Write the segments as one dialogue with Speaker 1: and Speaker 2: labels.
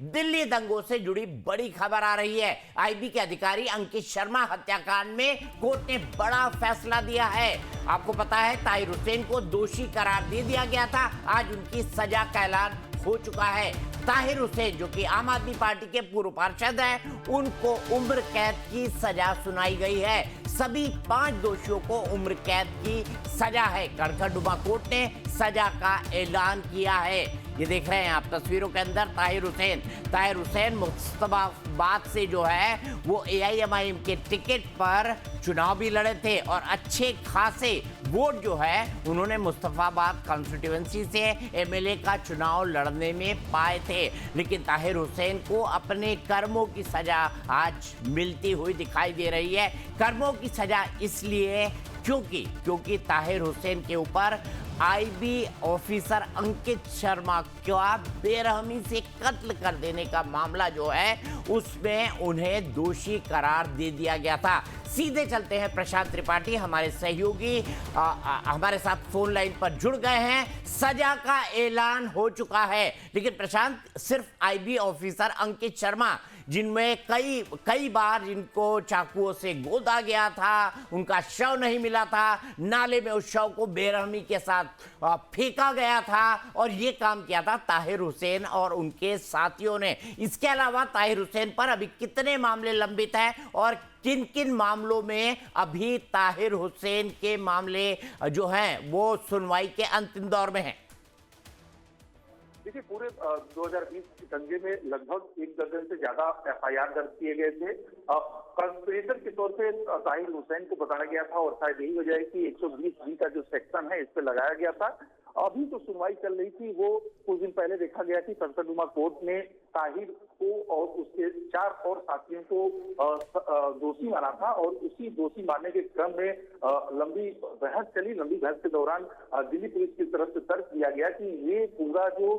Speaker 1: दिल्ली दंगों से जुड़ी बड़ी खबर आ रही है। आईबी के अधिकारी अंकित शर्मा हत्याकांड में कोर्ट ने बड़ा फैसला दिया है। आपको पता है ताहिर हुसैन को दोषी करार दे दिया गया था। आज उनकी सजा का ऐलान हो चुका है। ताहिर हुसैन जो कि आम आदमी पार्टी के पूर्व पार्षद हैं, उनको उम्र कैद की सजा सुनाई गई है। सभी 5 दोषियों को उम्र कैद की सजा है। कड़कड़डुमा कोर्ट ने सजा का ऐलान किया है। ये देख रहे हैं आप तस्वीरों के अंदर ताहिर हुसैन मुस्तफाबाद से जो है वो एआईएमआईएम के टिकट पर चुनाव भी लड़े थे और अच्छे खासे वोट जो है उन्होंने मुस्तफाबाद कॉन्स्टिट्यूएंसी से एमएलए का चुनाव लड़ने में पाए थे। लेकिन ताहिर हुसैन को अपने कर्मों की सजा आज मिलती हुई दिखाई दे रही है। कर्मों की सजा इसलिए क्योंकि ताहिर हुसैन के ऊपर आईबी ऑफिसर अंकित शर्मा का बेरहमी से कत्ल कर देने का मामला जो है उसमें उन्हें दोषी करार दे दिया गया था। सीधे चलते हैं, प्रशांत त्रिपाठी हमारे सहयोगी हमारे साथ फोन लाइन पर जुड़ गए हैं। सजा का ऐलान हो चुका है, लेकिन प्रशांत, सिर्फ आईबी ऑफिसर अंकित शर्मा जिनमें कई बार जिनको चाकुओं से गोदा गया था, उनका शव नहीं मिला था, नाले में उस शव को बेरहमी के साथ फेंका गया था और ये काम किया था ताहिर हुसैन और उनके साथियों ने। इसके अलावा ताहिर हुसैन पर अभी कितने मामले लंबित हैं और किन किन मामलों में अभी ताहिर हुसैन के मामले जो हैं वो सुनवाई के अंतिम दौर में हैं?
Speaker 2: देखिए, पूरे 2020 के दंगे में लगभग 1 दर्जन से ज्यादा एफआईआर दर्ज किए गए थे। कंस्पिरेटर के तौर पे ताहिर हुसैन को बताया गया था और शायद यही वजह है कि 120B का जो सेक्शन है इस पे लगाया गया था। अभी तो सुनवाई चल रही थी, वो कुछ दिन पहले देखा गया कि कड़कड़डुमा कोर्ट ने ताहिर को और उसके 4 और साथियों को दोषी माना था और उसी दोषी मानने के क्रम में लंबी बहस चली। लंबी बहस के दौरान दिल्ली पुलिस की तरफ से तर्क दिया गया कि ये पूरा जो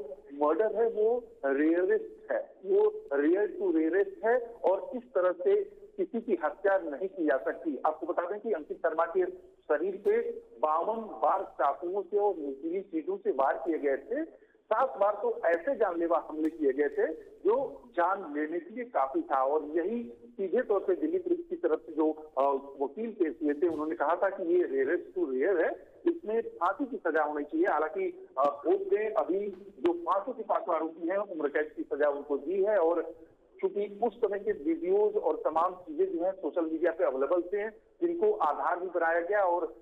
Speaker 2: मर्डर है वो रेयरेस्ट है, वो रेयर टू रेयरेस्ट है और इस तरह से किसी की हत्या नहीं की जा सकती। आपको बता दें कि अंकित शर्मा के शरीर पे 52 बार चाकुओं से और नुकीली चीजों से वार किए गए थे। 7 बार तो ऐसे जानलेवा हमले किए गए थे जो जान लेने के लिए काफी था और यही सीधे तौर पे दिल्ली पुलिस की तरफ से जो वकील पेश हुए थे उन्होंने कहा था कि ये रेयरेस्ट टू रेयर है, इसमें फांसी की सजा होनी चाहिए। हालांकि कोर्ट ने अभी जो 505 आरोपी हैं उम्र कैद की सजा उनको दी है और क्योंकि उस समय के वीडियोज और तमाम चीजें जो है सोशल मीडिया पे अवेलेबल थे जिनको आधार भी बनाया गया और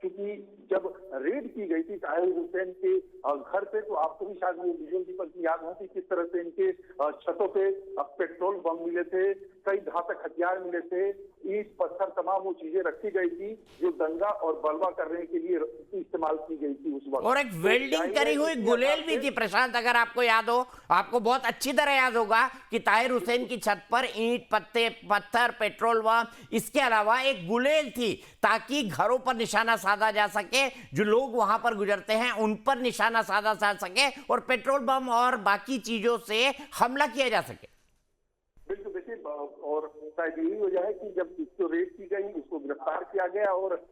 Speaker 2: क्योंकि जब रेड की गई थी ताहिर हुसैन के घर पे तो आपको भी शायद वो विजुअल दीपक की याद हो कि किस तरह से इनके छतों पे पेट्रोल बम मिले थे, कई घातक हथियार मिले थे, ईंट पत्थर तमाम वो चीजें रखी गई थी जो दंगा और बलवा करने के लिए इस्तेमाल की गई थी उस वक्त।
Speaker 1: और एक वेल्डिंग करी हुई गुलेल भी थी प्रशांत, अगर आपको याद हो, आपको बहुत अच्छी तरह याद होगा कि ताहिर हुसैन की छत पर ईंट पत्थर पेट्रोल बम, इसके अलावा एक गुलेल थी ताकि घरों पर निशाना साधा जा सके, जो लोग वहां पर गुजरते हैं उन पर निशाना साधा जा सके और पेट्रोल बम और बाकी चीजों से हमला किया जा सके।
Speaker 2: बिल्कुल, देखिए, और शायद यही वजह है कि जब इसको रेड की गई, उसको गिरफ्तार किया गया और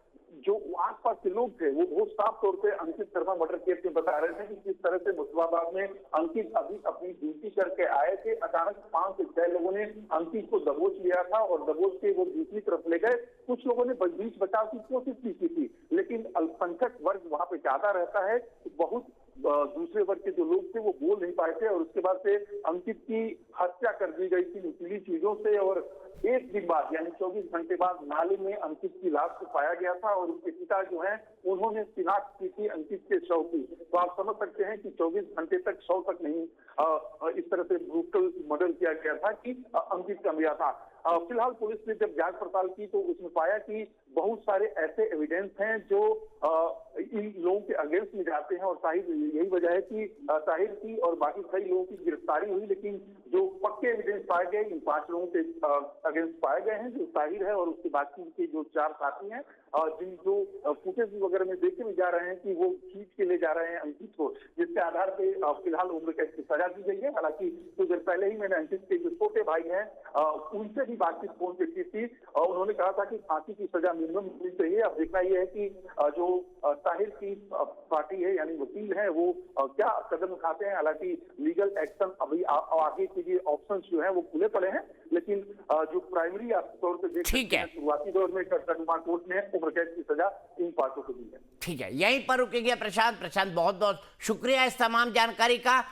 Speaker 2: जो आसपास के लोग थे वो बहुत साफ तौर पे अंकित शर्मा मर्डर केस में बता रहे थे कि किस तरह से मुस्तफाबाद में अंकित अभी अपनी ड्यूटी करके आए थे। अचानक 5 से 6 लोगों ने अंकित को दबोच लिया था और दबोच के वो दूसरी तरफ ले गए। कुछ लोगों ने बीच बचाव की कोशिश भी की थी, लेकिन अल्पसंख्यक वर्ग वहां पे ज्यादा रहता है, बहुत दूसरे वर्ग के जो लोग थे वो बोल नहीं पाए थे और उसके बाद से अंकित की हत्या कर दी गई थी नुकीली चीजों से और 1 दिन बाद यानी 24 घंटे बाद नाले में अंकित की लाश को पाया गया था और उसके पिता जो हैं उन्होंने शिनाख्त की थी अंकित के शव की। तो आप समझ सकते हैं कि 24 घंटे तक शव तक नहीं इस तरह से ब्रूटल मर्डर किया गया था कि अंकित का मिला था। फिलहाल पुलिस ने जब जांच पड़ताल की तो उसमें पाया कि बहुत सारे ऐसे एविडेंस हैं जो इन लोगों के अगेंस्ट में जाते हैं और यही वजह है कि ताहिर की और बाकी कई लोगों की गिरफ्तारी हुई, लेकिन जो पक्के एविडेंस पाए गए इन 5 लोगों के अगेंस्ट पाए गए हैं, जो ताहिर है और उसके बाकी के जो 4 साथी हैं जिन जो फुटेज वगैरह में देखे भी जा रहे हैं कि वो खींच के ले जा रहे हैं अंकित को, जिसके आधार पे फिलहाल उम्र कैद की सजा दी गई है। हालांकि कुछ देर पहले ही मैंने अंकित के जो छोटे भाई हैं उनसे भी भी बातचीत फोन पे की थी और उन्होंने कहा था कि फांसी की सजा मिनिमम मिलनी चाहिए। अब देखना यह है कि जो ताहिर की पार्टी है यानी वकील है वो क्या कदम उठाते हैं। हालांकि लीगल एक्शन अभी आगे के लिए ऑप्शन जो है वो खुले पड़े हैं, लेकिन जो प्राइमरी तौर पर देख
Speaker 1: ठीक है,
Speaker 2: शुरुआती दौर में कटवा कोर्ट ने उम्र कैद की सजा इन पार्टियों को दी है।
Speaker 1: ठीक है, यहीं पर रुकेंगे प्रशांत। बहुत बहुत शुक्रिया इस तमाम जानकारी का।